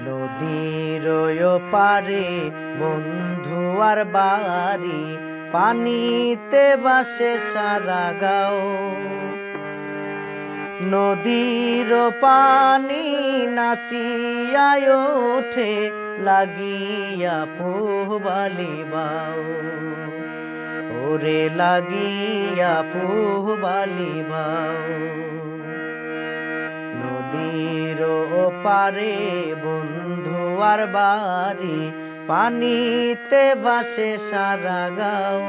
নদীর পারে বন্ধু আর বাড়ি, পানিতে বাসে সারা গাও। নদীর পানি নাচিয়া ওঠে, লাগিয়া পুবালি বাও। ওরে লাগিয়া পুবালি বাও। নদীর পারে বন্ধু আর বাড়ি, পানিতে ভাসে সারা গাও।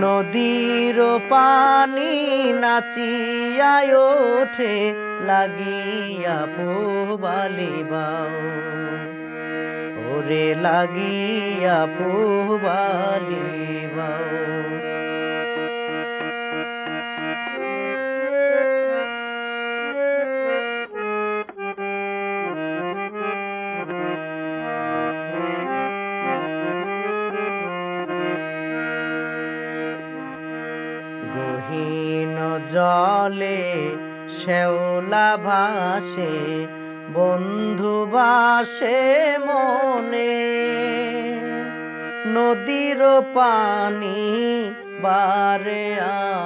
নদীর পানি নাচিয়া ওঠে, লাগিয়া পুবালি বাও। ওরে লাগিয়া পুবালি বাও। গহীন জলে শ্যাওলা ভাসে, বন্ধু বাসে মনে। নদীর পানি বারে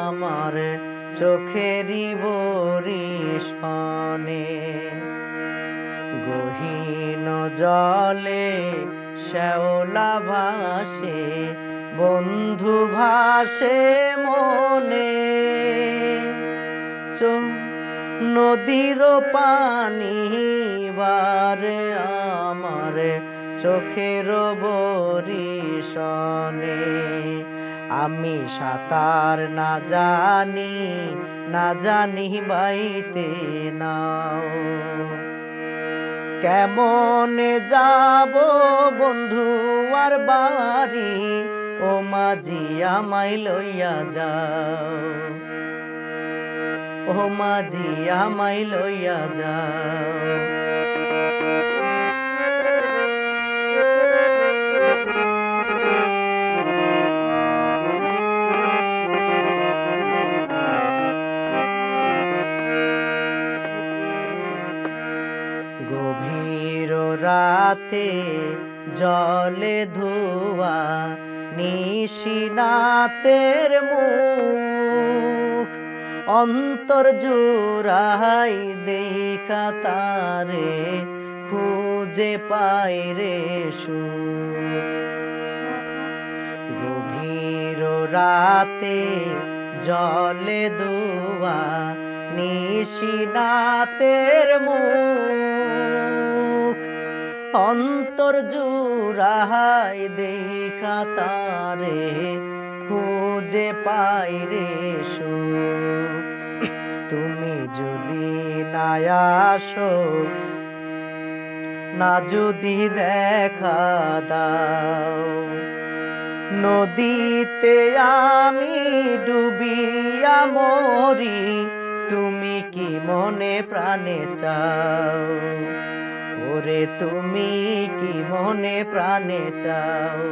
আমার চোখেরই বরিশনে। গহীন জলে শ্যাওলা ভাসে, বন্ধু ভাসে মনে। নদীর পানি বারে আমার চোখের বরিশনে। আমি সাঁতার না জানি বাইতে নাও। কেমনে যাব বন্ধু আর বাড়ি, ও মাঝি আমায় লইয়া যাও। ও মাঝি আমায় লইয়া যাও। গভীর রাতে জলে ধোয়া নিশিনাতের মুখ, অন্তর জোড়াই দেখা তারে খুঁজে পাই রে সুখ। গভীর রাতে জলে ধোয়া নিশিনাতের মুখ, অন্তর জোড়াই দেখা তারে খুঁজে পাই রে সুখ। তুমি যদি না আসো, না যদি দেখা দাও, নদীতে আমি ডুবিয়া মরি, তুমি কি মনে প্রাণে চাও? ওরে তুমি কি মনে প্রাণে চাও?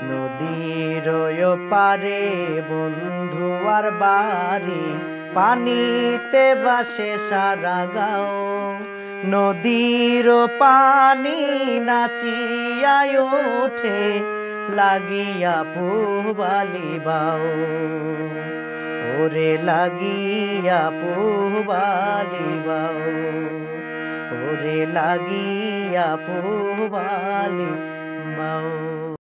নদীর পারে বন্ধু আর বাড়ি, পানিতে ভাসে সারা গাও। নদীর পানি নাচিয়া ওঠে, লাগিয়া পুবালি বাও। ওরে লাগিয়া পুবালি বাও। ওরে লাগিয়া পুবালি